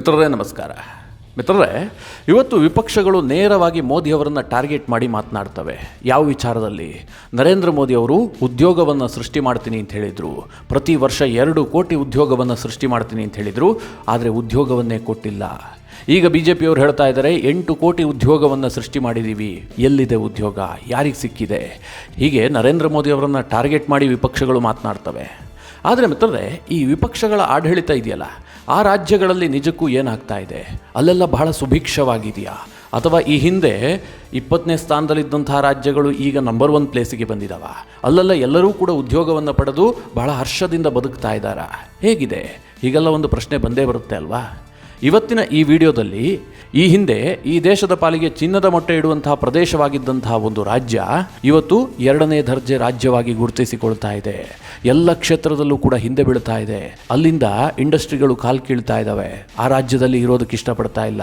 ಮಿತ್ರರೇ ನಮಸ್ಕಾರ. ಮಿತ್ರರೇ, ಇವತ್ತು ವಿಪಕ್ಷಗಳು ನೇರವಾಗಿ ಮೋದಿಯವರನ್ನು ಟಾರ್ಗೆಟ್ ಮಾಡಿ ಮಾತನಾಡ್ತವೆ. ಯಾವ ವಿಚಾರದಲ್ಲಿ? ನರೇಂದ್ರ ಮೋದಿಯವರು ಉದ್ಯೋಗವನ್ನು ಸೃಷ್ಟಿ ಮಾಡ್ತೀನಿ ಅಂತ ಹೇಳಿದರು. ಪ್ರತಿ ವರ್ಷ 2 ಕೋಟಿ ಉದ್ಯೋಗವನ್ನು ಸೃಷ್ಟಿ ಮಾಡ್ತೀನಿ ಅಂತ ಹೇಳಿದರು. ಆದರೆ ಉದ್ಯೋಗವನ್ನೇ ಕೊಟ್ಟಿಲ್ಲ. ಈಗ BJPಯವರು ಹೇಳ್ತಾ ಇದ್ದಾರೆ 8 ಕೋಟಿ ಉದ್ಯೋಗವನ್ನು ಸೃಷ್ಟಿ ಮಾಡಿದ್ದೀವಿ. ಎಲ್ಲಿದೆ ಉದ್ಯೋಗ? ಯಾರಿಗೆ ಸಿಕ್ಕಿದೆ? ಹೀಗೆ ನರೇಂದ್ರ ಮೋದಿಯವರನ್ನು ಟಾರ್ಗೆಟ್ ಮಾಡಿ ವಿಪಕ್ಷಗಳು ಮಾತನಾಡ್ತವೆ. ಆದರೆ ಮಿತ್ರರೇ, ಈ ವಿಪಕ್ಷಗಳ ಆಡಳಿತ ಇದೆಯಲ್ಲ, ಆ ರಾಜ್ಯಗಳಲ್ಲಿ ನಿಜಕ್ಕೂ ಏನಾಗ್ತಾ ಇದೆ? ಅಲ್ಲೆಲ್ಲ ಬಹಳ ಸುಭಿಕ್ಷವಾಗಿದೆಯಾ? ಅಥವಾ ಈ ಹಿಂದೆ 20ನೇ ಸ್ಥಾನದಲ್ಲಿದ್ದಂತಹ ರಾಜ್ಯಗಳು ಈಗ ನಂಬರ್ 1 ಪ್ಲೇಸಿಗೆ ಬಂದಿದ್ದಾವ? ಅಲ್ಲೆಲ್ಲ ಎಲ್ಲರೂ ಕೂಡ ಉದ್ಯೋಗವನ್ನು ಪಡೆದು ಬಹಳ ಹರ್ಷದಿಂದ ಬದುಕ್ತಾ ಇದ್ದಾರಾ? ಹೇಗಿದೆ? ಹೀಗೆಲ್ಲ ಒಂದು ಪ್ರಶ್ನೆ ಬಂದೇ ಬರುತ್ತೆ ಅಲ್ವಾ? ಇವತ್ತಿನ ಈ ವಿಡಿಯೋದಲ್ಲಿ ಈ ಹಿಂದೆ ಈ ದೇಶದ ಪಾಲಿಗೆ ಚಿನ್ನದ ಮೊಟ್ಟೆ ಇಡುವಂತಹ ಪ್ರದೇಶವಾಗಿದ್ದಂತಹ ಒಂದು ರಾಜ್ಯ ಇವತ್ತು 2ನೇ ದರ್ಜೆ ರಾಜ್ಯವಾಗಿ ಗುರುತಿಸಿಕೊಳ್ತಾ ಇದೆ. ಎಲ್ಲ ಕ್ಷೇತ್ರದಲ್ಲೂ ಕೂಡ ಹಿಂದೆ ಬೀಳ್ತಾ ಇದೆ. ಅಲ್ಲಿಂದ ಇಂಡಸ್ಟ್ರಿಗಳು ಕಾಲು ಕೀಳ್ತಾ ಇದ್ದಾವೆ. ಆ ರಾಜ್ಯದಲ್ಲಿ ಇರೋದಕ್ಕೆ ಇಷ್ಟಪಡ್ತಾ ಇಲ್ಲ.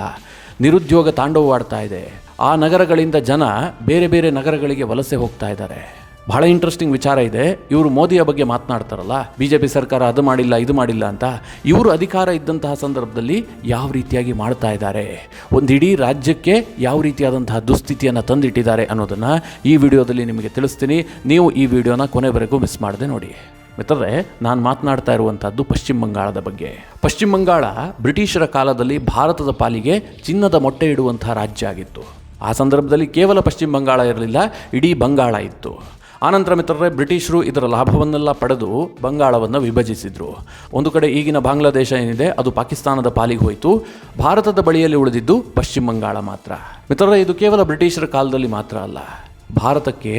ನಿರುದ್ಯೋಗ ತಾಂಡವವಾಡ್ತಾ ಇದೆ. ಆ ನಗರಗಳಿಂದ ಜನ ಬೇರೆ ಬೇರೆ ನಗರಗಳಿಗೆ ವಲಸೆ ಹೋಗ್ತಾ ಇದ್ದಾರೆ. ಬಹಳ ಇಂಟ್ರೆಸ್ಟಿಂಗ್ ವಿಚಾರ ಇದೆ. ಇವರು ಮೋದಿಯ ಬಗ್ಗೆ ಮಾತನಾಡ್ತಾರಲ್ಲ, BJP ಸರ್ಕಾರ ಅದು ಮಾಡಿಲ್ಲ ಇದು ಮಾಡಿಲ್ಲ ಅಂತ. ಇವರು ಅಧಿಕಾರ ಇದ್ದಂತಹ ಸಂದರ್ಭದಲ್ಲಿ ಯಾವ ರೀತಿಯಾಗಿ ಮಾಡ್ತಾ ಇದ್ದಾರೆ, ಒಂದು ಇಡೀ ರಾಜ್ಯಕ್ಕೆ ಯಾವ ರೀತಿಯಾದಂತಹ ದುಸ್ಥಿತಿಯನ್ನು ತಂದಿಟ್ಟಿದ್ದಾರೆ ಅನ್ನೋದನ್ನು ಈ ವಿಡಿಯೋದಲ್ಲಿ ನಿಮಗೆ ತಿಳಿಸ್ತೀನಿ. ನೀವು ಈ ವಿಡಿಯೋನ ಕೊನೆವರೆಗೂ ಮಿಸ್ ಮಾಡದೆ ನೋಡಿ. ಮಿತ್ರರೇ, ನಾನು ಮಾತನಾಡ್ತಾ ಇರುವಂಥದ್ದು ಪಶ್ಚಿಮ ಬಂಗಾಳದ ಬಗ್ಗೆ. ಪಶ್ಚಿಮ ಬಂಗಾಳ ಬ್ರಿಟಿಷರ ಕಾಲದಲ್ಲಿ ಭಾರತದ ಪಾಲಿಗೆ ಚಿನ್ನದ ಮೊಟ್ಟೆ ಇಡುವಂತಹ ರಾಜ್ಯ ಆಗಿತ್ತು. ಆ ಸಂದರ್ಭದಲ್ಲಿ ಕೇವಲ ಪಶ್ಚಿಮ ಬಂಗಾಳ ಇರಲಿಲ್ಲ, ಇಡೀ ಬಂಗಾಳ ಇತ್ತು. ಆನಂತರ ಮಿತ್ರರೇ, ಬ್ರಿಟಿಷರು ಇದರ ಲಾಭವನ್ನೆಲ್ಲ ಪಡೆದು ಬಂಗಾಳವನ್ನು ವಿಭಜಿಸಿದರು. ಒಂದು ಕಡೆ ಈಗಿನ ಬಾಂಗ್ಲಾದೇಶ ಏನಿದೆ ಅದು ಪಾಕಿಸ್ತಾನದ ಪಾಲಿಗೆ ಹೋಯಿತು. ಭಾರತದ ಬಳಿಯಲ್ಲಿ ಉಳಿದಿದ್ದು ಪಶ್ಚಿಮ ಬಂಗಾಳ ಮಾತ್ರ. ಮಿತ್ರರೇ, ಇದು ಕೇವಲ ಬ್ರಿಟಿಷರ ಕಾಲದಲ್ಲಿ ಮಾತ್ರ ಅಲ್ಲ, ಭಾರತಕ್ಕೆ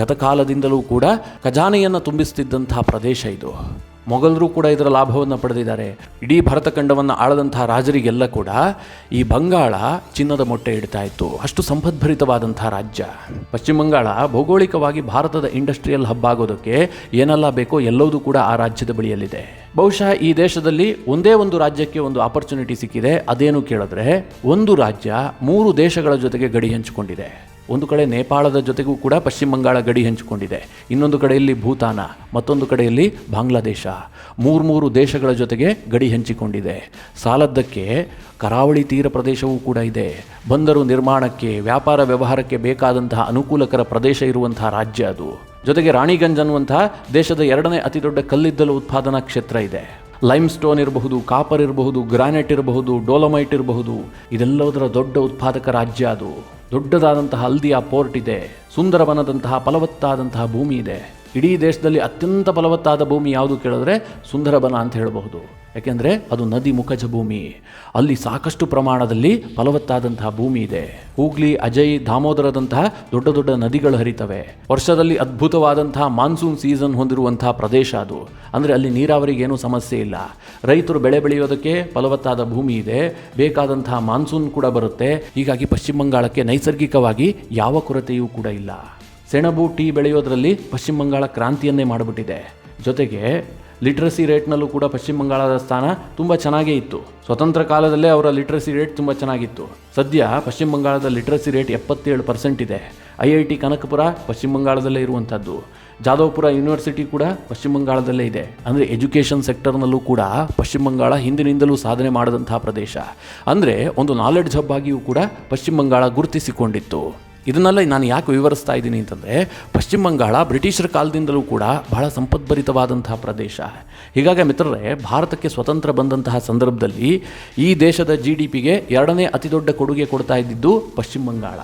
ಗತಕಾಲದಿಂದಲೂ ಕೂಡ ಖಜಾನೆಯನ್ನು ತುಂಬಿಸ್ತಿದ್ದಂತಹ ಪ್ರದೇಶ ಇದು. ಮೊಘಲರು ಕೂಡ ಇದರ ಲಾಭವನ್ನು ಪಡೆದಿದ್ದಾರೆ. ಇಡೀ ಭರತ ಖಂಡವನ್ನು ಆಳದಂತಹ ರಾಜರಿಗೆಲ್ಲ ಕೂಡ ಈ ಬಂಗಾಳ ಚಿನ್ನದ ಮೊಟ್ಟೆ ಇಡ್ತಾ ಇತ್ತು. ಅಷ್ಟು ಸಂಪದ್ಭರಿತವಾದಂತಹ ರಾಜ್ಯ ಪಶ್ಚಿಮ ಬಂಗಾಳ. ಭೌಗೋಳಿಕವಾಗಿ ಭಾರತದ ಇಂಡಸ್ಟ್ರಿಯಲ್ ಹಬ್ ಆಗೋದಕ್ಕೆ ಏನೆಲ್ಲ ಬೇಕೋ ಎಲ್ಲವೂ ಕೂಡ ಆ ರಾಜ್ಯದ ಬಳಿಯಲ್ಲಿದೆ. ಬಹುಶಃ ಈ ದೇಶದಲ್ಲಿ ಒಂದೇ ಒಂದು ರಾಜ್ಯಕ್ಕೆ ಒಂದು ಆಪರ್ಚುನಿಟಿ ಸಿಕ್ಕಿದೆ. ಅದೇನು ಕೇಳಿದ್ರೆ, ಒಂದು ರಾಜ್ಯ 3 ದೇಶಗಳ ಜೊತೆಗೆ ಗಡಿ ಹಂಚಿಕೊಂಡಿದೆ. ಒಂದು ಕಡೆ ನೇಪಾಳದ ಜೊತೆಗೂ ಕೂಡ ಪಶ್ಚಿಮ ಬಂಗಾಳ ಗಡಿ ಹಂಚಿಕೊಂಡಿದೆ. ಇನ್ನೊಂದು ಕಡೆಯಲ್ಲಿ ಭೂತಾನ, ಮತ್ತೊಂದು ಕಡೆಯಲ್ಲಿ ಬಾಂಗ್ಲಾದೇಶ. 3 ದೇಶಗಳ ಜೊತೆಗೆ ಗಡಿ ಹಂಚಿಕೊಂಡಿದೆ. ಸಾಲದ್ದಕ್ಕೆ ಕರಾವಳಿ ತೀರ ಪ್ರದೇಶವೂ ಕೂಡ ಇದೆ. ಬಂದರು ನಿರ್ಮಾಣಕ್ಕೆ, ವ್ಯಾಪಾರ ವ್ಯವಹಾರಕ್ಕೆ ಬೇಕಾದಂತಹ ಅನುಕೂಲಕರ ಪ್ರದೇಶ ಇರುವಂತಹ ರಾಜ್ಯ ಅದು. ಜೊತೆಗೆ ರಾಣಿಗಂಜ್ ಅನ್ನುವಂತಹ ದೇಶದ 2ನೇ ಅತಿ ದೊಡ್ಡ ಕಲ್ಲಿದ್ದಲು ಉತ್ಪಾದನಾ ಕ್ಷೇತ್ರ ಇದೆ. ಲೈಮ್ ಸ್ಟೋನ್ ಇರಬಹುದು, ಕಾಪರ್ ಇರಬಹುದು, ಗ್ರಾನೈಟ್ ಇರಬಹುದು, ಡೋಲಮೈಟ್ ಇರಬಹುದು, ಇದೆಲ್ಲದರ ದೊಡ್ಡ ಉತ್ಪಾದಕ ರಾಜ್ಯ ಅದು. ದೊಡ್ಡದಾದಂತಹ ಹಲ್ದಿಯಾ ಪೋರ್ಟ್ ಇದೆ. ಸುಂದರವನದಂತಹ ಫಲವತ್ತಾದಂತಹ ಭೂಮಿ ಇದೆ. ಇಡೀ ದೇಶದಲ್ಲಿ ಅತ್ಯಂತ ಫಲವತ್ತಾದ ಭೂಮಿ ಯಾವುದು ಕೇಳಿದ್ರೆ ಸುಂದರಬನ ಅಂತ ಹೇಳಬಹುದು. ಯಾಕೆಂದರೆ ಅದು ನದಿ ಮುಖಜ ಭೂಮಿ. ಅಲ್ಲಿ ಸಾಕಷ್ಟು ಪ್ರಮಾಣದಲ್ಲಿ ಫಲವತ್ತಾದಂತಹ ಭೂಮಿ ಇದೆ. ಹೂಗ್ಲಿ, ಅಜಯ್, ದಾಮೋದರದಂತಹ ದೊಡ್ಡ ದೊಡ್ಡ ನದಿಗಳು ಹರಿತವೆ. ವರ್ಷದಲ್ಲಿ ಅದ್ಭುತವಾದಂತಹ ಮಾನ್ಸೂನ್ ಸೀಸನ್ ಹೊಂದಿರುವಂತಹ ಪ್ರದೇಶ ಅದು. ಅಂದರೆ ಅಲ್ಲಿ ನೀರಾವರಿಗೆ ಏನೂ ಸಮಸ್ಯೆ ಇಲ್ಲ. ರೈತರು ಬೆಳೆ ಬೆಳೆಯೋದಕ್ಕೆ ಫಲವತ್ತಾದ ಭೂಮಿ ಇದೆ. ಬೇಕಾದಂತಹ ಮಾನ್ಸೂನ್ ಕೂಡ ಬರುತ್ತೆ. ಹೀಗಾಗಿ ಪಶ್ಚಿಮ ಬಂಗಾಳಕ್ಕೆ ನೈಸರ್ಗಿಕವಾಗಿ ಯಾವ ಕೊರತೆಯೂ ಕೂಡ ಇಲ್ಲ. ಸೆಣಬು, ಟೀ ಬೆಳೆಯೋದರಲ್ಲಿ ಪಶ್ಚಿಮ ಬಂಗಾಳ ಕ್ರಾಂತಿಯನ್ನೇ ಮಾಡಿಬಿಟ್ಟಿದೆ. ಜೊತೆಗೆ ಲಿಟ್ರಸಿ ರೇಟ್ನಲ್ಲೂ ಕೂಡ ಪಶ್ಚಿಮ ಬಂಗಾಳದ ಸ್ಥಾನ ತುಂಬ ಚೆನ್ನಾಗೇ ಇತ್ತು. ಸ್ವತಂತ್ರ ಕಾಲದಲ್ಲೇ ಅವರ ಲಿಟ್ರಸಿ ರೇಟ್ ತುಂಬ ಚೆನ್ನಾಗಿತ್ತು. ಸದ್ಯ ಪಶ್ಚಿಮ ಬಂಗಾಳದ ಲಿಟ್ರಸಿ ರೇಟ್ 77% ಇದೆ. IIT ಕನಕಪುರ ಪಶ್ಚಿಮ ಬಂಗಾಳದಲ್ಲೇ ಇರುವಂಥದ್ದು. ಜಾದವ್ಪುರ ಯೂನಿವರ್ಸಿಟಿ ಕೂಡ ಪಶ್ಚಿಮ ಬಂಗಾಳದಲ್ಲೇ ಇದೆ. ಅಂದರೆ ಎಜುಕೇಷನ್ ಸೆಕ್ಟರ್ನಲ್ಲೂ ಕೂಡ ಪಶ್ಚಿಮ ಬಂಗಾಳ ಹಿಂದಿನಿಂದಲೂ ಸಾಧನೆ ಮಾಡಿದಂತಹ ಪ್ರದೇಶ. ಅಂದರೆ ಒಂದು ನಾಲೆಡ್ಜ್ ಹಬ್ ಆಗಿಯೂ ಕೂಡ ಪಶ್ಚಿಮ ಬಂಗಾಳ ಗುರುತಿಸಿಕೊಂಡಿತ್ತು. ಇದನ್ನೆಲ್ಲ ನಾನು ಯಾಕೆ ವಿವರಿಸ್ತಾ ಇದ್ದೀನಿ ಅಂತಂದರೆ, ಪಶ್ಚಿಮ ಬಂಗಾಳ ಬ್ರಿಟಿಷರ ಕಾಲದಿಂದಲೂ ಕೂಡ ಬಹಳ ಸಂಪದ್ಭರಿತವಾದಂತಹ ಪ್ರದೇಶ. ಹೀಗಾಗಿ ಮಿತ್ರರೇ, ಭಾರತಕ್ಕೆ ಸ್ವತಂತ್ರ ಬಂದಂತಹ ಸಂದರ್ಭದಲ್ಲಿ ಈ ದೇಶದ GDPಗೆ 2ನೇ ಅತಿ ದೊಡ್ಡ ಕೊಡುಗೆ ಕೊಡ್ತಾ ಇದ್ದಿದ್ದು ಪಶ್ಚಿಮ ಬಂಗಾಳ.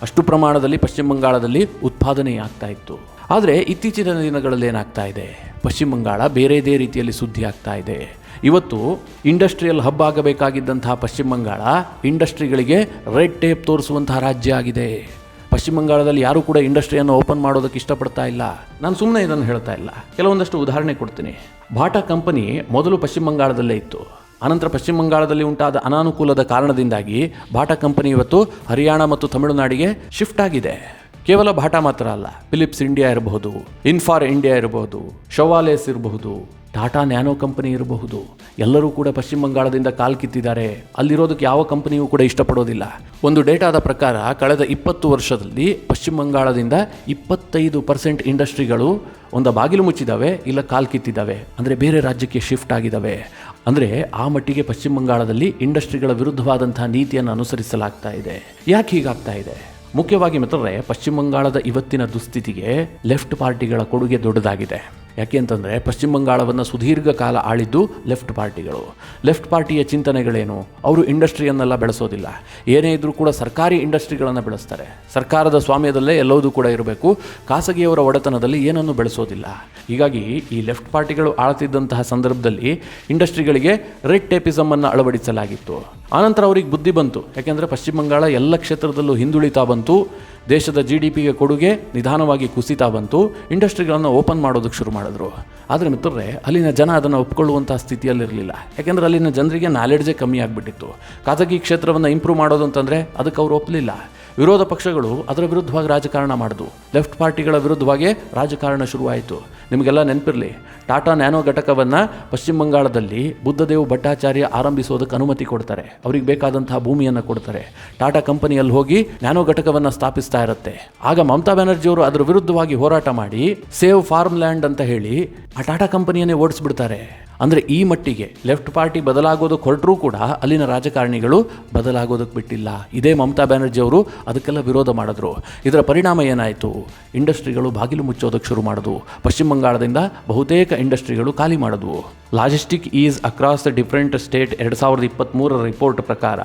ಅಷ್ಟು ಪ್ರಮಾಣದಲ್ಲಿ ಪಶ್ಚಿಮ ಬಂಗಾಳದಲ್ಲಿ ಉತ್ಪಾದನೆ ಆಗ್ತಾ ಇತ್ತು. ಆದರೆ ಇತ್ತೀಚಿನ ದಿನಗಳಲ್ಲಿ ಏನಾಗ್ತಾ ಇದೆ, ಪಶ್ಚಿಮ ಬಂಗಾಳ ಬೇರೆದೇ ರೀತಿಯಲ್ಲಿ ಸುದ್ದಿ ಆಗ್ತಾ ಇದೆ. ಇವತ್ತು ಇಂಡಸ್ಟ್ರಿಯಲ್ ಹಬ್ ಆಗಬೇಕಾಗಿದ್ದಂತಹ ಪಶ್ಚಿಮ ಬಂಗಾಳ ಇಂಡಸ್ಟ್ರಿಗಳಿಗೆ ರೆಡ್ ಟೇಪ್ ತೋರಿಸುವಂತಹ ರಾಜ್ಯ ಆಗಿದೆ. ಪಶ್ಚಿಮ ಬಂಗಾಳದಲ್ಲಿ ಯಾರೂ ಕೂಡ ಇಂಡಸ್ಟ್ರಿಯನ್ನು ಓಪನ್ ಮಾಡೋದಕ್ಕೆ ಇಷ್ಟಪಡ್ತಾ ಇಲ್ಲ. ನಾನು ಸುಮ್ಮನೆ ಇದನ್ನು ಹೇಳ್ತಾ ಇಲ್ಲ, ಕೆಲವೊಂದಷ್ಟು ಉದಾಹರಣೆ ಕೊಡ್ತೀನಿ. ಬಾಟಾ ಕಂಪನಿ ಮೊದಲು ಪಶ್ಚಿಮ ಬಂಗಾಳದಲ್ಲೇ ಇತ್ತು. ಅನಂತರ ಪಶ್ಚಿಮ ಬಂಗಾಳದಲ್ಲಿ ಉಂಟಾದ ಅನಾನುಕೂಲದ ಕಾರಣದಿಂದಾಗಿ ಬಾಟಾ ಕಂಪನಿ ಇವತ್ತು ಹರಿಯಾಣ ಮತ್ತು ತಮಿಳುನಾಡಿಗೆ ಶಿಫ್ಟ್ ಆಗಿದೆ. ಕೇವಲ ಬಾಟಾ ಮಾತ್ರ ಅಲ್ಲ, ಫಿಲಿಪ್ಸ್ ಇಂಡಿಯಾ ಇರಬಹುದು, ಇನ್ಫಾರ್ ಇಂಡಿಯಾ ಇರಬಹುದು, ಶವಾಲೇಸ್ ಇರಬಹುದು, ಟಾಟಾ ನ್ಯಾನೋ ಕಂಪನಿ ಇರಬಹುದು, ಎಲ್ಲರೂ ಕೂಡ ಪಶ್ಚಿಮ ಬಂಗಾಳದಿಂದ ಕಾಲು ಕಿತ್ತಿದ್ದಾರೆ. ಅಲ್ಲಿರೋದಕ್ಕೆ ಯಾವ ಕಂಪನಿಯೂ ಕೂಡ ಇಷ್ಟಪಡೋದಿಲ್ಲ. ಒಂದು ಡೇಟಾದ ಪ್ರಕಾರ ಕಳೆದ 20 ವರ್ಷದಲ್ಲಿ ಪಶ್ಚಿಮ ಬಂಗಾಳದಿಂದ 25% ಇಂಡಸ್ಟ್ರಿಗಳು ಒಂದು ಬಾಗಿಲು ಮುಚ್ಚಿದ್ದಾವೆ, ಇಲ್ಲ ಕಾಲು ಕಿತ್ತಿದ್ದಾವೆ, ಅಂದರೆ ಬೇರೆ ರಾಜ್ಯಕ್ಕೆ ಶಿಫ್ಟ್ ಆಗಿದ್ದಾವೆ. ಅಂದರೆ ಆ ಮಟ್ಟಿಗೆ ಪಶ್ಚಿಮ ಬಂಗಾಳದಲ್ಲಿ ಇಂಡಸ್ಟ್ರಿಗಳ ವಿರುದ್ಧವಾದಂತಹ ನೀತಿಯನ್ನು ಅನುಸರಿಸಲಾಗ್ತಾ ಇದೆ. ಯಾಕೆ ಹೀಗಾಗ್ತಾ ಇದೆ? ಮುಖ್ಯವಾಗಿ ಮಿತ್ರರೇ, ಪಶ್ಚಿಮ ಬಂಗಾಳದ ಇವತ್ತಿನ ದುಸ್ಥಿತಿಗೆ ಲೆಫ್ಟ್ ಪಾರ್ಟಿಗಳ ಕೊಡುಗೆ ದೊಡ್ಡದಾಗಿದೆ. ಯಾಕೆ ಅಂತಂದರೆ ಪಶ್ಚಿಮ ಬಂಗಾಳವನ್ನು ಸುದೀರ್ಘ ಕಾಲ ಆಳಿದ್ದು ಲೆಫ್ಟ್ ಪಾರ್ಟಿಗಳು. ಲೆಫ್ಟ್ ಪಾರ್ಟಿಯ ಚಿಂತನೆಗಳೇನು? ಅವರು ಇಂಡಸ್ಟ್ರಿಯನ್ನೆಲ್ಲ ಬೆಳೆಸೋದಿಲ್ಲ. ಏನೇ ಇದ್ರೂ ಕೂಡ ಸರ್ಕಾರಿ ಇಂಡಸ್ಟ್ರಿಗಳನ್ನು ಬೆಳೆಸ್ತಾರೆ. ಸರ್ಕಾರದ ಸ್ವಾಮ್ಯದಲ್ಲೇ ಎಲ್ಲವೂ ಕೂಡ ಇರಬೇಕು. ಖಾಸಗಿಯವರ ಒಡೆತನದಲ್ಲಿ ಏನನ್ನು ಬೆಳೆಸೋದಿಲ್ಲ. ಹೀಗಾಗಿ ಈ ಲೆಫ್ಟ್ ಪಾರ್ಟಿಗಳು ಆಳ್ತಿದ್ದಂತಹ ಸಂದರ್ಭದಲ್ಲಿ ಇಂಡಸ್ಟ್ರಿಗಳಿಗೆ ರೆಡ್ ಟೇಪಿಸಮನ್ನು ಅಳವಡಿಸಲಾಗಿತ್ತು. ಆನಂತರ ಅವ್ರಿಗೆ ಬುದ್ಧಿ ಬಂತು. ಯಾಕೆಂದರೆ ಪಶ್ಚಿಮ ಬಂಗಾಳ ಎಲ್ಲ ಕ್ಷೇತ್ರದಲ್ಲೂ ಹಿಂದುಳಿತಾ ಬಂತು. ದೇಶದ GDPಗೆ ಕೊಡುಗೆ ನಿಧಾನವಾಗಿ ಕುಸಿತಾ ಬಂತು. ಇಂಡಸ್ಟ್ರಿಗಳನ್ನು ಓಪನ್ ಮಾಡೋದಕ್ಕೆ ಶುರು ಮಾಡಿದ್ರು. ಆದರೆ ಮಿತ್ರರೇ, ಅಲ್ಲಿನ ಜನ ಅದನ್ನು ಒಪ್ಕೊಳ್ಳುವಂಥ ಸ್ಥಿತಿಯಲ್ಲಿರಲಿಲ್ಲ. ಯಾಕೆಂದರೆ ಅಲ್ಲಿನ ಜನರಿಗೆ ನಾಲೆಡ್ಜೇ ಕಮ್ಮಿ ಆಗಿಬಿಟ್ಟಿತ್ತು. ಖಾಸಗಿ ಕ್ಷೇತ್ರವನ್ನು ಇಂಪ್ರೂವ್ ಮಾಡೋದು ಅಂತಂದರೆ ಅದಕ್ಕೆ ಅವರು ಒಪ್ಪಲಿಲ್ಲ. ವಿರೋಧ ಪಕ್ಷಗಳು ಅದರ ವಿರುದ್ಧವಾಗಿ ರಾಜಕಾರಣ ಮಾಡಿದ್ವು. ಲೆಫ್ಟ್ ಪಾರ್ಟಿಗಳ ವಿರುದ್ಧವಾಗಿ ರಾಜಕಾರಣ ಶುರುವಾಯಿತು. ನಿಮಗೆಲ್ಲ ನೆನಪಿರಲಿ, ಟಾಟಾ ನ್ಯಾನೋ ಘಟಕವನ್ನು ಪಶ್ಚಿಮ ಬಂಗಾಳದಲ್ಲಿ ಬುದ್ಧದೇವ್ ಭಟ್ಟಾಚಾರ್ಯ ಆರಂಭಿಸೋದಕ್ಕೆ ಅನುಮತಿ ಕೊಡ್ತಾರೆ. ಅವ್ರಿಗೆ ಬೇಕಾದಂತಹ ಭೂಮಿಯನ್ನು ಕೊಡ್ತಾರೆ. ಟಾಟಾ ಕಂಪನಿಯಲ್ಲಿ ಹೋಗಿ ನ್ಯಾನೋ ಘಟಕವನ್ನು ಸ್ಥಾಪಿಸ್ತಾ ಇರುತ್ತೆ. ಆಗ ಮಮತಾ ಬ್ಯಾನರ್ಜಿಯವರು ಅದರ ವಿರುದ್ಧವಾಗಿ ಹೋರಾಟ ಮಾಡಿ ಸೇವ್ ಫಾರ್ಮ್ ಲ್ಯಾಂಡ್ ಅಂತ ಹೇಳಿ ಆ ಟಾಟಾ ಕಂಪನಿಯನ್ನೇ ಓಡಿಸ್ಬಿಡ್ತಾರೆ. ಅಂದರೆ ಈ ಮಟ್ಟಿಗೆ ಲೆಫ್ಟ್ ಪಾರ್ಟಿ ಬದಲಾಗೋದಕ್ಕೆ ಹೊರಟರೂ ಕೂಡ ಅಲ್ಲಿನ ರಾಜಕಾರಣಿಗಳು ಬದಲಾಗೋದಕ್ಕೆ ಬಿಟ್ಟಿಲ್ಲ. ಇದೇ ಮಮತಾ ಬ್ಯಾನರ್ಜಿ ಅವರು ಅದಕ್ಕೆಲ್ಲ ವಿರೋಧ ಮಾಡಿದ್ರು. ಇದರ ಪರಿಣಾಮ ಏನಾಯಿತು? ಇಂಡಸ್ಟ್ರಿಗಳು ಬಾಗಿಲು ಮುಚ್ಚೋದಕ್ಕೆ ಶುರು ಮಾಡಿದ್ವು. ಪಶ್ಚಿಮ ಬಂಗಾಳದಿಂದ ಬಹುತೇಕ ಇಂಡಸ್ಟ್ರಿಗಳು ಖಾಲಿ ಮಾಡಿದ್ವು. Logistic is across the different state 2023 report ಪ್ರಕಾರ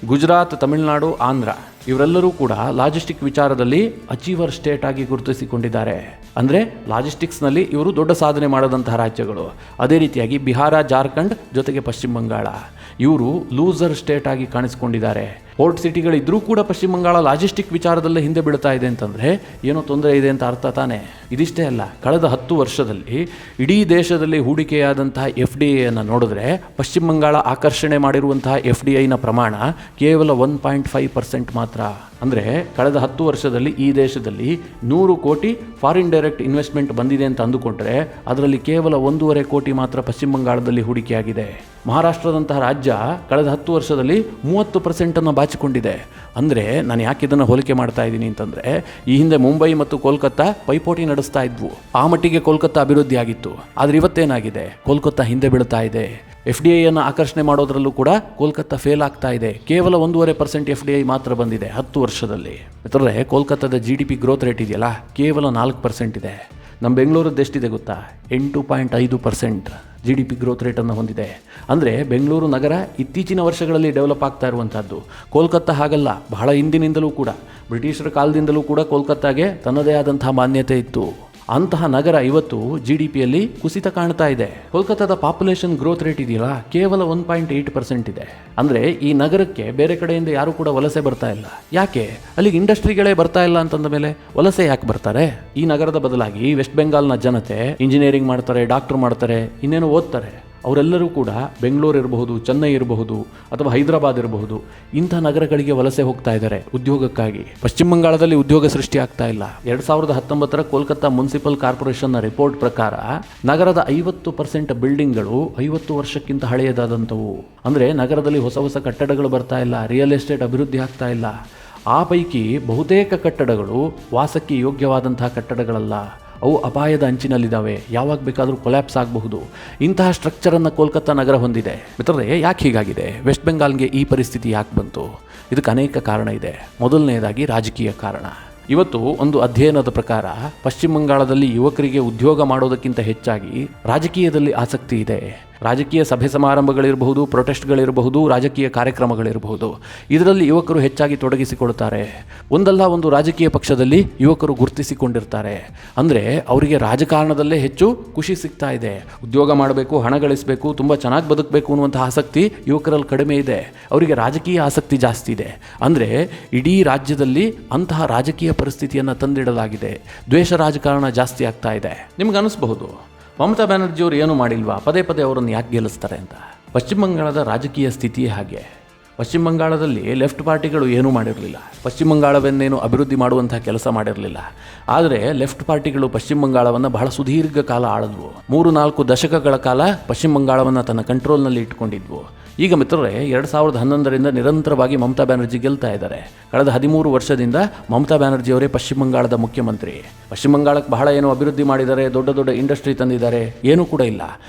ಗುಜರಾತ್, ತಮಿಳುನಾಡು, ಆಂಧ್ರ ಇವರೆಲ್ಲರೂ ಕೂಡ ಲಾಜಿಸ್ಟಿಕ್ ವಿಚಾರದಲ್ಲಿ ಅಚೀವರ್ ಸ್ಟೇಟ್ ಆಗಿ ಗುರುತಿಸಿಕೊಂಡಿದ್ದಾರೆ. ಅಂದರೆ ಲಾಜಿಸ್ಟಿಕ್ಸ್ನಲ್ಲಿ ಇವರು ದೊಡ್ಡ ಸಾಧನೆ ಮಾಡದಂತಹ ರಾಜ್ಯಗಳು. ಅದೇ ರೀತಿಯಾಗಿ ಬಿಹಾರ, ಜಾರ್ಖಂಡ್ ಜೊತೆಗೆ ಪಶ್ಚಿಮ ಬಂಗಾಳ ಇವರು ಲೂಸರ್ ಸ್ಟೇಟ್ ಆಗಿ ಕಾಣಿಸ್ಕೊಂಡಿದ್ದಾರೆ. ಪೋರ್ಟ್ ಸಿಟಿಗಳಿದ್ರೂ ಕೂಡ ಪಶ್ಚಿಮ ಬಂಗಾಳ ಲಾಜಿಸ್ಟಿಕ್ ವಿಚಾರದಲ್ಲೇ ಹಿಂದೆ ಬೀಳ್ತಾ ಇದೆ ಅಂತಂದರೆ ಏನೋ ತೊಂದರೆ ಇದೆ ಅಂತ ಅರ್ಥ ತಾನೇ. ಇದಿಷ್ಟೇ ಅಲ್ಲ, ಕಳೆದ 10 ವರ್ಷದಲ್ಲಿ ಇಡೀ ದೇಶದಲ್ಲಿ ಹೂಡಿಕೆಯಾದಂತಹ FDIಯನ್ನು ನೋಡಿದ್ರೆ ಪಶ್ಚಿಮ ಬಂಗಾಳ ಆಕರ್ಷಣೆ ಮಾಡಿರುವಂತಹ FDIನ ಪ್ರಮಾಣ ಕೇವಲ 1.5% ಮಾತ್ರ. ಅಂದರೆ ಕಳೆದ 10 ವರ್ಷದಲ್ಲಿ ಈ ದೇಶದಲ್ಲಿ 100 ಕೋಟಿ ಫಾರಿನ್ ಡೈರೆಕ್ಟ್ ಇನ್ವೆಸ್ಟ್ಮೆಂಟ್ ಬಂದಿದೆ ಅಂತ ಅಂದುಕೊಂಡ್ರೆ ಅದರಲ್ಲಿ ಕೇವಲ 1.5 ಕೋಟಿ ಮಾತ್ರ ಪಶ್ಚಿಮ ಬಂಗಾಳದಲ್ಲಿ ಹೂಡಿಕೆಯಾಗಿದೆ. ಮಹಾರಾಷ್ಟ್ರದಂತಹ ರಾಜ್ಯ ಕಳೆದ 10 ವರ್ಷದಲ್ಲಿ 30% ಬಾಚಿಕೊಂಡಿದೆ. ಅಂದರೆ ನಾನು ಯಾಕೆ ಇದನ್ನು ಹೋಲಿಕೆ ಮಾಡ್ತಾ ಇದ್ದೀನಿ ಅಂತಂದರೆ, ಈ ಹಿಂದೆ ಮುಂಬೈ ಮತ್ತು ಕೋಲ್ಕತ್ತಾ ಪೈಪೋಟಿ ನಡೆಸ್ತಾ ಇದ್ವು. ಆ ಮಟ್ಟಿಗೆ ಕೋಲ್ಕತ್ತಾ ಅಭಿವೃದ್ಧಿ ಆಗಿತ್ತು. ಆದರೆ ಇವತ್ತೇನಾಗಿದೆ? ಕೋಲ್ಕತ್ತಾ ಹಿಂದೆ ಬೀಳ್ತಾ ಇದೆ. FDIಯನ್ನು ಆಕರ್ಷಣೆ ಮಾಡೋದ್ರಲ್ಲೂ ಕೂಡ ಕೋಲ್ಕತ್ತಾ ಫೇಲ್ ಆಗ್ತಾ ಇದೆ. ಕೇವಲ 1.5% FDI ಮಾತ್ರ ಬಂದಿದೆ 10 ವರ್ಷದಲ್ಲಿ. ಯಾಕಂದರೆ ಕೋಲ್ಕತ್ತಾದ GDP ಗ್ರೋತ್ ರೇಟ್ ಇದೆಯಲ್ಲ ಕೇವಲ 4% ಇದೆ. ನಮ್ಮ ಬೆಂಗಳೂರದ್ದು ಎಷ್ಟಿದೆ ಗೊತ್ತಾ? 8.5% GDP ಗ್ರೋತ್ ರೇಟನ್ನು ಹೊಂದಿದೆ. ಅಂದರೆ ಬೆಂಗಳೂರು ನಗರ ಇತ್ತೀಚಿನ ವರ್ಷಗಳಲ್ಲಿ ಡೆವಲಪ್ ಆಗ್ತಾ ಇರುವಂಥದ್ದು. ಕೋಲ್ಕತ್ತಾ ಹಾಗಲ್ಲ, ಬಹಳ ಹಿಂದಿನಿಂದಲೂ ಕೂಡ ಬ್ರಿಟಿಷರ ಕಾಲದಿಂದಲೂ ಕೂಡ ಕೋಲ್ಕತ್ತಾಗೆ ತನ್ನದೇ ಆದಂತಹ ಮಾನ್ಯತೆ ಇತ್ತು. ಅಂತಹ ನಗರ ಇವತ್ತು GDPಯಲ್ಲಿ ಕುಸಿತ ಕಾಣ್ತಾ ಇದೆ. ಕೋಲ್ಕತ್ತಾದ ಪಾಪ್ಯುಲೇಷನ್ ಗ್ರೋತ್ ರೇಟ್ ಇದೆಯಲ್ಲ ಕೇವಲ 1.8% ಇದೆ. ಅಂದರೆ ಈ ನಗರಕ್ಕೆ ಬೇರೆ ಕಡೆಯಿಂದ ಯಾರು ಕೂಡ ವಲಸೆ ಬರ್ತಾ ಇಲ್ಲ. ಯಾಕೆ? ಅಲ್ಲಿಗೆ ಇಂಡಸ್ಟ್ರಿಗಳೇ ಬರ್ತಾ ಇಲ್ಲ ಅಂತಂದ ಮೇಲೆ ವಲಸೆ ಯಾಕೆ ಬರ್ತಾರೆ? ಈ ನಗರದ ಬದಲಾಗಿ ವೆಸ್ಟ್ ಬೆಂಗಾಲ್ನ ಜನತೆ ಇಂಜಿನಿಯರಿಂಗ್ ಮಾಡ್ತಾರೆ, ಡಾಕ್ಟರ್ ಮಾಡ್ತಾರೆ, ಇನ್ನೇನು ಓದ್ತಾರೆ. ಅವರೆಲ್ಲರೂ ಕೂಡ ಬೆಂಗಳೂರು ಇರಬಹುದು, ಚೆನ್ನೈ ಇರಬಹುದು ಅಥವಾ ಹೈದರಾಬಾದ್ ಇರಬಹುದು, ಇಂಥ ನಗರಗಳಿಗೆ ವಲಸೆ ಹೋಗ್ತಾ ಇದ್ದಾರೆ ಉದ್ಯೋಗಕ್ಕಾಗಿ. ಪಶ್ಚಿಮ ಬಂಗಾಳದಲ್ಲಿ ಉದ್ಯೋಗ ಸೃಷ್ಟಿ ಆಗ್ತಾ ಇಲ್ಲ. 2019 ಕೋಲ್ಕತ್ತಾ ಮುನ್ಸಿಪಲ್ ಕಾರ್ಪೊರೇಷನ್ನ ರಿಪೋರ್ಟ್ ಪ್ರಕಾರ ನಗರದ 50% ಬಿಲ್ಡಿಂಗ್ಗಳು 50 ವರ್ಷಕ್ಕಿಂತ ಹಳೆಯದಾದಂಥವು. ಅಂದರೆ ನಗರದಲ್ಲಿ ಹೊಸ ಹೊಸ ಕಟ್ಟಡಗಳು ಬರ್ತಾ ಇಲ್ಲ, ರಿಯಲ್ ಎಸ್ಟೇಟ್ ಅಭಿವೃದ್ಧಿ ಆಗ್ತಾ ಇಲ್ಲ. ಆ ಪೈಕಿ ಬಹುತೇಕ ಕಟ್ಟಡಗಳು ವಾಸಕ್ಕೆ ಯೋಗ್ಯವಾದಂತಹ ಕಟ್ಟಡಗಳಲ್ಲ. ಅವು ಅಪಾಯದ ಅಂಚಿನಲ್ಲಿದ್ದಾವೆ, ಯಾವಾಗ ಬೇಕಾದರೂ ಕೊಲ್ಯಾಪ್ಸ್ ಆಗಬಹುದು. ಇಂತಹ ಸ್ಟ್ರಕ್ಚರನ್ನು ಕೋಲ್ಕತ್ತಾ ನಗರ ಹೊಂದಿದೆ. ಮಿತ್ರರೇ, ಯಾಕೆ ಹೀಗಾಗಿದೆ? ವೆಸ್ಟ್ ಬೆಂಗಾಲ್ಗೆ ಈ ಪರಿಸ್ಥಿತಿ ಯಾಕೆ ಬಂತು? ಇದಕ್ಕೆ ಅನೇಕ ಕಾರಣ ಇದೆ. ಮೊದಲನೆಯದಾಗಿ ರಾಜಕೀಯ ಕಾರಣ. ಇವತ್ತು ಒಂದು ಅಧ್ಯಯನದ ಪ್ರಕಾರ ಪಶ್ಚಿಮ ಬಂಗಾಳದಲ್ಲಿ ಯುವಕರಿಗೆ ಉದ್ಯೋಗ ಮಾಡೋದಕ್ಕಿಂತ ಹೆಚ್ಚಾಗಿ ರಾಜಕೀಯದಲ್ಲಿ ಆಸಕ್ತಿ ಇದೆ. ರಾಜಕೀಯ ಸಭೆ ಸಮಾರಂಭಗಳಿರಬಹುದು, ಪ್ರೊಟೆಸ್ಟ್ಗಳಿರಬಹುದು, ರಾಜಕೀಯ ಕಾರ್ಯಕ್ರಮಗಳಿರಬಹುದು, ಇದರಲ್ಲಿ ಯುವಕರು ಹೆಚ್ಚಾಗಿ ತೊಡಗಿಸಿಕೊಳ್ತಾರೆ. ಒಂದಲ್ಲ ಒಂದು ರಾಜಕೀಯ ಪಕ್ಷದಲ್ಲಿ ಯುವಕರು ಗುರುತಿಸಿಕೊಂಡಿರ್ತಾರೆ. ಅಂದರೆ ಅವರಿಗೆ ರಾಜಕಾರಣದಲ್ಲೇ ಹೆಚ್ಚು ಖುಷಿ ಸಿಗ್ತಾ ಇದೆ. ಉದ್ಯೋಗ ಮಾಡಬೇಕು, ಹಣ ಗಳಿಸಬೇಕು, ತುಂಬ ಚೆನ್ನಾಗಿ ಬದುಕಬೇಕು ಅನ್ನುವಂಥ ಆಸಕ್ತಿ ಯುವಕರಲ್ಲಿ ಕಡಿಮೆ ಇದೆ. ಅವರಿಗೆ ರಾಜಕೀಯ ಆಸಕ್ತಿ ಜಾಸ್ತಿ ಇದೆ. ಅಂದರೆ ಇಡೀ ರಾಜ್ಯದಲ್ಲಿ ಅಂತಹ ರಾಜಕೀಯ ಪರಿಸ್ಥಿತಿಯನ್ನು ತಂದಿಡಲಾಗಿದೆ. ದ್ವೇಷ ರಾಜಕಾರಣ ಜಾಸ್ತಿ ಆಗ್ತಾ ಇದೆ. ನಿಮ್ಗೆ ಅನಿಸ್ಬಹುದು, ಮಮತಾ ಬ್ಯಾನರ್ಜಿಯವರು ಏನೂ ಮಾಡಿಲ್ವಾ, ಪದೇ ಪದೇ ಅವರನ್ನು ಯಾಕೆ ಗೆಲ್ಲಿಸ್ತಾರೆ ಅಂತ. ಪಶ್ಚಿಮ ಬಂಗಾಳದ ರಾಜಕೀಯ ಸ್ಥಿತಿಯೇ ಹಾಗೆ. ಪಶ್ಚಿಮ ಬಂಗಾಳದಲ್ಲಿ ಲೆಫ್ಟ್ ಪಾರ್ಟಿಗಳು ಏನೂ ಮಾಡಿರಲಿಲ್ಲ. ಪಶ್ಚಿಮ ಬಂಗಾಳವನ್ನೇನು ಅಭಿವೃದ್ಧಿ ಮಾಡುವಂಥ ಕೆಲಸ ಮಾಡಿರಲಿಲ್ಲ. ಆದರೆ ಲೆಫ್ಟ್ ಪಾರ್ಟಿಗಳು ಪಶ್ಚಿಮ ಬಂಗಾಳವನ್ನು ಬಹಳ ಸುದೀರ್ಘ ಕಾಲ ಆಳಿದ್ವು. 3-4 ದಶಕಗಳ ಕಾಲ ಪಶ್ಚಿಮ ಬಂಗಾಳವನ್ನು ತನ್ನ ಕಂಟ್ರೋಲ್ನಲ್ಲಿ ಇಟ್ಕೊಂಡಿದ್ವು. ಈಗ ಮಿತ್ರರೇ 2011ರಿಂದ ನಿರಂತರವಾಗಿ ಮಮತಾ ಬ್ಯಾನರ್ಜಿ ಗೆಲ್ತಾ ಇದ್ದಾರೆ. ಕಳೆದ 13 ವರ್ಷದಿಂದ ಮಮತಾ ಬ್ಯಾನರ್ಜಿಯವರೇ ಪಶ್ಚಿಮ ಬಂಗಾಳದ ಮುಖ್ಯಮಂತ್ರಿ. ಪಶ್ಚಿಮ ಬಂಗಾಳಕ್ಕೆ ಬಹಳ ಏನೋ ಅಭಿವೃದ್ಧಿ ಮಾಡಿದ್ದಾರೆ, ದೊಡ್ಡ ದೊಡ್ಡ ಇಂಡಸ್ಟ್ರಿ ತಂದಿದ್ದಾರೆ, ಏನೂ ಕೂಡ ಇಲ್ಲ.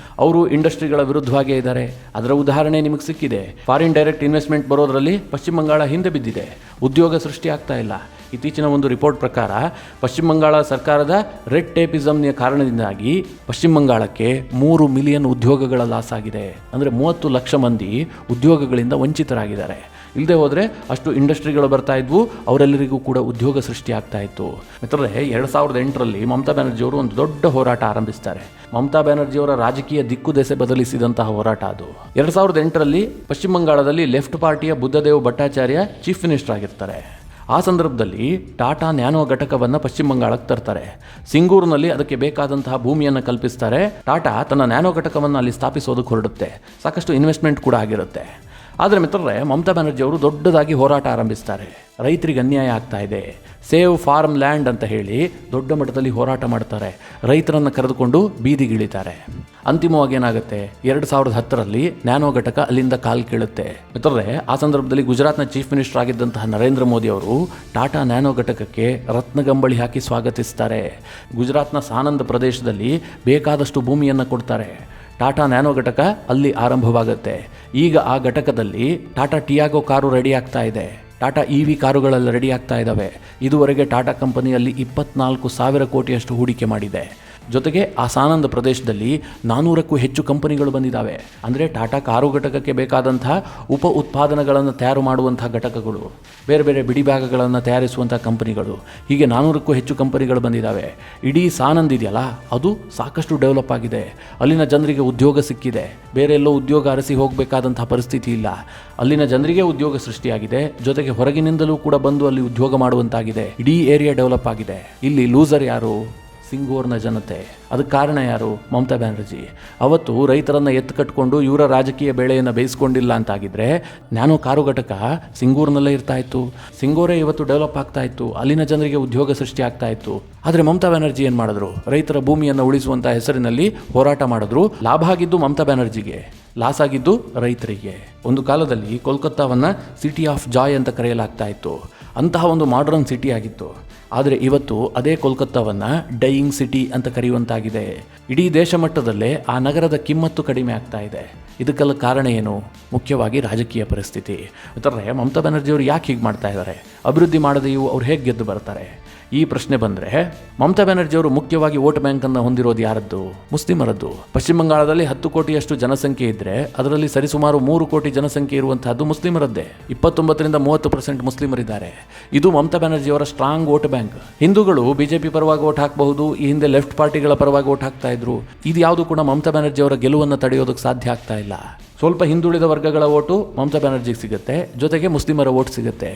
ಅವರು ಇಂಡಸ್ಟ್ರಿಗಳ ವಿರುದ್ಧವಾಗೇ ಇದ್ದಾರೆ. ಅದರ ಉದಾಹರಣೆ ನಿಮಗೆ ಸಿಕ್ಕಿದೆ. ಫಾರಿನ್ ಡೈರೆಕ್ಟ್ ಇನ್ವೆಸ್ಟ್ಮೆಂಟ್ ಬರೋದರಲ್ಲಿ ಪಶ್ಚಿಮ ಬಂಗಾಳ ಹಿಂದೆ ಬಿದ್ದಿದೆ, ಉದ್ಯೋಗ ಸೃಷ್ಟಿ ಆಗ್ತಾ ಇಲ್ಲ. ಇತ್ತೀಚಿನ ಒಂದು ರಿಪೋರ್ಟ್ ಪ್ರಕಾರ ಪಶ್ಚಿಮ ಬಂಗಾಳ ಸರ್ಕಾರದ ರೆಡ್ ಟೇಪಿಸಮ್ನ ಕಾರಣದಿಂದಾಗಿ ಪಶ್ಚಿಮ ಬಂಗಾಳಕ್ಕೆ 3 ಮಿಲಿಯನ್ ಉದ್ಯೋಗಗಳ ಲಾಸ್ ಆಗಿದೆ. ಅಂದರೆ 30 ಲಕ್ಷ ಮಂದಿ ಉದ್ಯೋಗಗಳಿಂದ ವಂಚಿತರಾಗಿದ್ದಾರೆ. ಇಲ್ಲದೆ ಹೋದರೆ ಅಷ್ಟು ಇಂಡಸ್ಟ್ರಿಗಳು ಬರ್ತಾ ಇದ್ವು, ಅವರೆಲ್ಲರಿಗೂ ಕೂಡ ಉದ್ಯೋಗ ಸೃಷ್ಟಿ ಆಗ್ತಾ ಇತ್ತು. ಮಿತ್ರರೇ, 2008ರಲ್ಲಿ ಮಮತಾ ಬ್ಯಾನರ್ಜಿಯವರು ಒಂದು ದೊಡ್ಡ ಹೋರಾಟ ಆರಂಭಿಸ್ತಾರೆ. ಮಮತಾ ಬ್ಯಾನರ್ಜಿಯವರ ರಾಜಕೀಯ ದಿಕ್ಕು ದೆಸೆ ಬದಲಿಸಿದಂತಹ ಹೋರಾಟ ಅದು. 2008ರಲ್ಲಿ ಪಶ್ಚಿಮ ಬಂಗಾಳದಲ್ಲಿ ಲೆಫ್ಟ್ ಪಾರ್ಟಿಯ ಬುದ್ಧದೇವ್ ಭಟ್ಟಾಚಾರ್ಯ ಚೀಫ್ ಮಿನಿಸ್ಟರ್ ಆಗಿರ್ತಾರೆ. ಆ ಸಂದರ್ಭದಲ್ಲಿ ಟಾಟಾ ನ್ಯಾನೋ ಘಟಕವನ್ನು ಪಶ್ಚಿಮ ಬಂಗಾಳಕ್ಕೆ ತರ್ತಾರೆ. ಸಿಂಗೂರಿನಲ್ಲಿ ಅದಕ್ಕೆ ಬೇಕಾದಂತಹ ಭೂಮಿಯನ್ನು ಕಲ್ಪಿಸ್ತಾರೆ. ಟಾಟಾ ತನ್ನ ನ್ಯಾನೋ ಘಟಕವನ್ನು ಅಲ್ಲಿ ಸ್ಥಾಪಿಸೋದಕ್ಕೆ ಹೊರಡುತ್ತೆ. ಸಾಕಷ್ಟು ಇನ್ವೆಸ್ಟ್ಮೆಂಟ್ ಕೂಡ ಆಗಿರುತ್ತೆ. ಆದರೆ ಮಿತ್ರರೇ, ಮಮತಾ ಬ್ಯಾನರ್ಜಿ ಅವರು ದೊಡ್ಡದಾಗಿ ಹೋರಾಟ ಆರಂಭಿಸ್ತಾರೆ. ರೈತರಿಗೆ ಅನ್ಯಾಯ ಆಗ್ತಾ ಇದೆ, ಸೇವ್ ಫಾರ್ಮ್ ಲ್ಯಾಂಡ್ ಅಂತ ಹೇಳಿ ದೊಡ್ಡ ಮಟ್ಟದಲ್ಲಿ ಹೋರಾಟ ಮಾಡ್ತಾರೆ. ರೈತರನ್ನು ಕರೆದುಕೊಂಡು ಬೀದಿಗಿಳಿತಾರೆ. ಅಂತಿಮವಾಗಿ ಏನಾಗುತ್ತೆ, 2010ರಲ್ಲಿ ನ್ಯಾನೋ ಘಟಕ ಅಲ್ಲಿಂದ ಕಾಲು ಕೀಳುತ್ತೆ. ಮಿತ್ರರೇ, ಆ ಸಂದರ್ಭದಲ್ಲಿ ಗುಜರಾತ್ನ ಚೀಫ್ ಮಿನಿಸ್ಟರ್ ಆಗಿದ್ದಂತಹ ನರೇಂದ್ರ ಮೋದಿ ಅವರು ಟಾಟಾ ನ್ಯಾನೋ ಘಟಕಕ್ಕೆ ರತ್ನಗಂಬಳಿ ಹಾಕಿ ಸ್ವಾಗತಿಸ್ತಾರೆ. ಗುಜರಾತ್ನ ಸಾನಂದ್ ಪ್ರದೇಶದಲ್ಲಿ ಬೇಕಾದಷ್ಟು ಭೂಮಿಯನ್ನು ಕೊಡ್ತಾರೆ. ಟಾಟಾ ನ್ಯಾನೋ ಘಟಕ ಅಲ್ಲಿ ಆರಂಭವಾಗುತ್ತೆ. ಈಗ ಆ ಘಟಕದಲ್ಲಿ ಟಾಟಾ ಟಿಯಾಗೋ ಕಾರು ರೆಡಿ ಆಗ್ತಾ ಇದೆ, ಟಾಟಾ EV ಕಾರುಗಳೆಲ್ಲ ರೆಡಿ ಆಗ್ತಾ ಇದ್ದಾವೆ. ಇದುವರೆಗೆ ಟಾಟಾ ಕಂಪನಿಯಲ್ಲಿ 24,000 ಕೋಟಿಯಷ್ಟು ಹೂಡಿಕೆ ಮಾಡಿದೆ. ಜೊತೆಗೆ ಆ ಸಾನಂದ್ ಪ್ರದೇಶದಲ್ಲಿ 400ಕ್ಕೂ ಹೆಚ್ಚು ಕಂಪನಿಗಳು ಬಂದಿದ್ದಾವೆ. ಅಂದರೆ ಟಾಟಾ ಕಾರು ಘಟಕಕ್ಕೆ ಬೇಕಾದಂಥ ಉಪ ಉತ್ಪಾದನೆಗಳನ್ನು ತಯಾರು ಮಾಡುವಂಥ ಘಟಕಗಳು, ಬೇರೆ ಬೇರೆ ಬಿಡಿ ಭಾಗಗಳನ್ನು ತಯಾರಿಸುವಂಥ ಕಂಪನಿಗಳು, ಹೀಗೆ 400ಕ್ಕೂ ಹೆಚ್ಚು ಕಂಪನಿಗಳು ಬಂದಿದ್ದಾವೆ. ಇಡೀ ಸಾನಂದ್ ಇದೆಯಲ್ಲ, ಅದು ಸಾಕಷ್ಟು ಡೆವಲಪ್ ಆಗಿದೆ. ಅಲ್ಲಿನ ಜನರಿಗೆ ಉದ್ಯೋಗ ಸಿಕ್ಕಿದೆ. ಬೇರೆ ಎಲ್ಲೋ ಉದ್ಯೋಗ ಅರಸಿ ಹೋಗಬೇಕಾದಂಥ ಪರಿಸ್ಥಿತಿ ಇಲ್ಲ. ಅಲ್ಲಿನ ಜನರಿಗೆ ಉದ್ಯೋಗ ಸೃಷ್ಟಿಯಾಗಿದೆ. ಜೊತೆಗೆ ಹೊರಗಿನಿಂದಲೂ ಕೂಡ ಬಂದು ಅಲ್ಲಿ ಉದ್ಯೋಗ ಮಾಡುವಂತಾಗಿದೆ. ಇಡೀ ಏರಿಯಾ ಡೆವಲಪ್ ಆಗಿದೆ. ಇಲ್ಲಿ ಲೂಸರ್ ಯಾರು? ಸಿಂಗೂರ್ನ ಜನತೆ. ಅದಕ್ಕೆ ಕಾರಣ ಯಾರು? ಮಮತಾ ಬ್ಯಾನರ್ಜಿ. ಅವತ್ತು ರೈತರನ್ನು ಎತ್ತು ಕಟ್ಕೊಂಡು ಇವರ ರಾಜಕೀಯ ಬೆಳೆಯನ್ನು ಬೇಯಿಸ್ಕೊಂಡಿಲ್ಲ ಅಂತಾಗಿದ್ರೆ ನ್ಯಾನೋ ಕಾರು ಘಟಕ ಸಿಂಗೂರ್ನಲ್ಲೇ ಇರ್ತಾ ಇತ್ತು. ಸಿಂಗೂರೇ ಇವತ್ತು ಡೆವಲಪ್ ಆಗ್ತಾ ಇತ್ತು, ಅಲ್ಲಿನ ಜನರಿಗೆ ಉದ್ಯೋಗ ಸೃಷ್ಟಿ ಆಗ್ತಾ ಇತ್ತು. ಆದರೆ ಮಮತಾ ಬ್ಯಾನರ್ಜಿ ಏನು ಮಾಡಿದ್ರು? ರೈತರ ಭೂಮಿಯನ್ನು ಉಳಿಸುವಂಥ ಹೆಸರಿನಲ್ಲಿ ಹೋರಾಟ ಮಾಡಿದ್ರು. ಲಾಭ ಆಗಿದ್ದು ಮಮತಾ ಬ್ಯಾನರ್ಜಿಗೆ, ಲಾಸ್ ಆಗಿದ್ದು ರೈತರಿಗೆ. ಒಂದು ಕಾಲದಲ್ಲಿ ಕೋಲ್ಕತ್ತಾವನ್ನು ಸಿಟಿ ಆಫ್ ಜಾಯ್ ಅಂತ ಕರೆಯಲಾಗ್ತಾ ಇತ್ತು. ಅಂತಹ ಒಂದು ಮಾಡರ್ನ್ ಸಿಟಿ ಆಗಿತ್ತು. ಆದರೆ ಇವತ್ತು ಅದೇ ಕೋಲ್ಕತ್ತಾವನ್ನು ಡೈಯಿಂಗ್ ಸಿಟಿ ಅಂತ ಕರೆಯುವಂತಾಗಿದೆ. ಇಡೀ ದೇಶ ಮಟ್ಟದಲ್ಲೇ ಆ ನಗರದ ಕಿಮ್ಮತ್ತು ಕಡಿಮೆ ಆಗ್ತಾ ಇದೆ. ಇದಕ್ಕೆಲ್ಲ ಕಾರಣ ಏನು? ಮುಖ್ಯವಾಗಿ ರಾಜಕೀಯ ಪರಿಸ್ಥಿತಿ. ಮಿತ್ರರೇ, ಮಮತಾ ಬ್ಯಾನರ್ಜಿಯವರು ಯಾಕೆ ಹೀಗೆ ಮಾಡ್ತಾ ಇದ್ದಾರೆ? ಅಭಿವೃದ್ಧಿ ಮಾಡದೆ ಅವ್ರು ಹೇಗೆ ಗೆದ್ದು ಬರ್ತಾರೆ? ಈ ಪ್ರಶ್ನೆ ಬಂದರೆ, ಮಮತಾ ಬ್ಯಾನರ್ಜಿಯವರು ಮುಖ್ಯವಾಗಿ ವೋಟ್ ಬ್ಯಾಂಕನ್ನು ಹೊಂದಿರೋದು ಯಾರದ್ದು? ಮುಸ್ಲಿಮರದ್ದು. ಪಶ್ಚಿಮ ಬಂಗಾಳದಲ್ಲಿ 10 ಕೋಟಿಯಷ್ಟು ಜನಸಂಖ್ಯೆ ಇದ್ದರೆ ಅದರಲ್ಲಿ ಸರಿಸುಮಾರು 3 ಕೋಟಿ ಜನಸಂಖ್ಯೆ ಇರುವಂತಹದ್ದು ಮುಸ್ಲಿಮರದ್ದೇ. 29ರಿಂದ 30% ಮುಸ್ಲಿಮರಿದ್ದಾರೆ. ಇದು ಮಮತಾ ಬ್ಯಾನರ್ಜಿಯವರ ಸ್ಟ್ರಾಂಗ್ ವೋಟ್ ಬ್ಯಾಂಕ್. ಹಿಂದೂಗಳು ಬಿಜೆಪಿ ಪರವಾಗಿ ವೋಟ್ ಹಾಕಬಹುದು, ಈ ಹಿಂದೆ ಲೆಫ್ಟ್ ಪಾರ್ಟಿಗಳ ಪರವಾಗಿ ವೋಟ್ ಹಾಕ್ತಾ ಇದ್ರು. ಇದು ಯಾವುದು ಕೂಡ ಮಮತಾ ಬ್ಯಾನರ್ಜಿಯವರ ಗೆಲುವನ್ನು ತಡೆಯೋದಕ್ಕೆ ಸಾಧ್ಯ ಆಗ್ತಾ ಇಲ್ಲ. ಸ್ವಲ್ಪ ಹಿಂದುಳಿದ ವರ್ಗಗಳ ಓಟು ಮಮತಾ ಬ್ಯಾನರ್ಜಿಗೆ ಸಿಗುತ್ತೆ, ಜೊತೆಗೆ ಮುಸ್ಲಿಮರ ವೋಟ್ ಸಿಗುತ್ತೆ.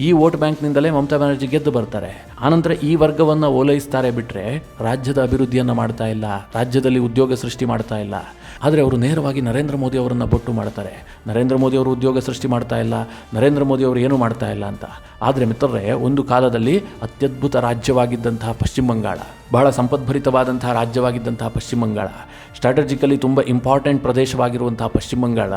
ಈ ವೋಟ್ ಬ್ಯಾಂಕ್ನಿಂದಲೇ ಮಮತಾ ಬ್ಯಾನರ್ಜಿ ಗೆದ್ದು ಬರ್ತಾರೆ. ಆನಂತರ ಈ ವರ್ಗವನ್ನು ಓಲೈಸ್ತಾರೆ ಬಿಟ್ಟರೆ ರಾಜ್ಯದ ಅಭಿವೃದ್ಧಿಯನ್ನು ಮಾಡ್ತಾ ಇಲ್ಲ, ರಾಜ್ಯದಲ್ಲಿ ಉದ್ಯೋಗ ಸೃಷ್ಟಿ ಮಾಡ್ತಾ ಇಲ್ಲ. ಆದರೆ ಅವರು ನೇರವಾಗಿ ನರೇಂದ್ರ ಮೋದಿ ಅವರನ್ನು ಬೊಟ್ಟು ಮಾಡ್ತಾರೆ. ನರೇಂದ್ರ ಮೋದಿ ಅವರು ಉದ್ಯೋಗ ಸೃಷ್ಟಿ ಮಾಡ್ತಾ ಇಲ್ಲ, ನರೇಂದ್ರ ಮೋದಿ ಅವರು ಏನೂ ಮಾಡ್ತಾ ಇಲ್ಲ ಅಂತ. ಆದರೆ ಮಿತ್ರರೇ, ಒಂದು ಕಾಲದಲ್ಲಿ ಅತ್ಯದ್ಭುತ ರಾಜ್ಯವಾಗಿದ್ದಂತಹ ಪಶ್ಚಿಮ ಬಂಗಾಳ, ಬಹಳ ಸಂಪದ್ಭರಿತವಾದಂತಹ ರಾಜ್ಯವಾಗಿದ್ದಂತಹ ಪಶ್ಚಿಮ ಬಂಗಾಳ, ಸ್ಟ್ರಾಟಜಿಕಲಿ ತುಂಬ ಇಂಪಾರ್ಟೆಂಟ್ ಪ್ರದೇಶವಾಗಿರುವಂತಹ ಪಶ್ಚಿಮ ಬಂಗಾಳ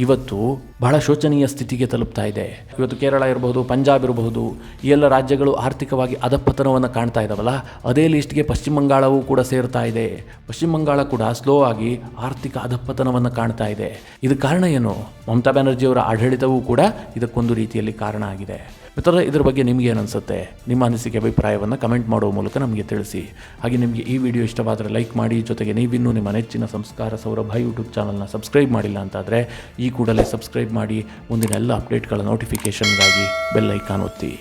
ಇವತ್ತು ಬಹಳ ಶೋಚನೀಯ ಸ್ಥಿತಿಗೆ ತಲುಪ್ತಾ ಇದೆ. ಇವತ್ತು ಕೇರಳ ಇರಬಹುದು, ಪಂಜಾಬ್ ಇರಬಹುದು, ಈ ಎಲ್ಲ ರಾಜ್ಯಗಳು ಆರ್ಥಿಕವಾಗಿ ಅಧಪತನವನ್ನು ಕಾಣ್ತಾ ಇದ್ದಾವಲ್ಲ, ಅದೇ ಲಿಸ್ಟ್ಗೆ ಪಶ್ಚಿಮ ಬಂಗಾಳವೂ ಕೂಡ ಸೇರ್ತಾ ಇದೆ. ಪಶ್ಚಿಮ ಬಂಗಾಳ ಕೂಡ ಸ್ಲೋ ಆಗಿ ಆರ್ಥಿಕ ಅಧಪತನವನ್ನು ಕಾಣ್ತಾ ಇದೆ. ಇದಕ್ಕೆ ಕಾರಣ ಏನು? ಮಮತಾ ಬ್ಯಾನರ್ಜಿಯವರ ಆಡಳಿತವೂ ಕೂಡ ಇದಕ್ಕೊಂದು ರೀತಿಯಲ್ಲಿ ಕಾರಣ ಆಗಿದೆ. ಮಿತ್ರರೇ, ಇದ್ರ ಬಗ್ಗೆ ನಿಮಗೆ ಏನು ಅನಿಸುತ್ತೆ? ನಿಮ್ಮ ಅನಿಸಿಕೆ ಅಭಿಪ್ರಾಯವನ್ನು ಕಮೆಂಟ್ ಮಾಡುವ ಮೂಲಕ ನಮಗೆ ತಿಳಿಸಿ. ಹಾಗೆ ನಿಮಗೆ ಈ ವಿಡಿಯೋ ಇಷ್ಟವಾದರೆ ಲೈಕ್ ಮಾಡಿ. ಜೊತೆಗೆ ನೀವಿನ್ನೂ ನಿಮ್ಮ ನೆಚ್ಚಿನ ಸಂಸ್ಕಾರ ಸೌರಭ ಯೂಟ್ಯೂಬ್ ಚಾನಲ್ನ ಸಬ್ಸ್ಕ್ರೈಬ್ ಮಾಡಿಲ್ಲ ಅಂತಾದರೆ ಈ ಕೂಡಲೇ ಸಬ್ಸ್ಕ್ರೈಬ್ ಮಾಡಿ. ಮುಂದಿನ ಎಲ್ಲ ಅಪ್ಡೇಟ್ಗಳ ನೋಟಿಫಿಕೇಷನ್ಗಾಗಿ ಬೆಲ್ ಐಕಾನ್ ಒತ್ತಿ.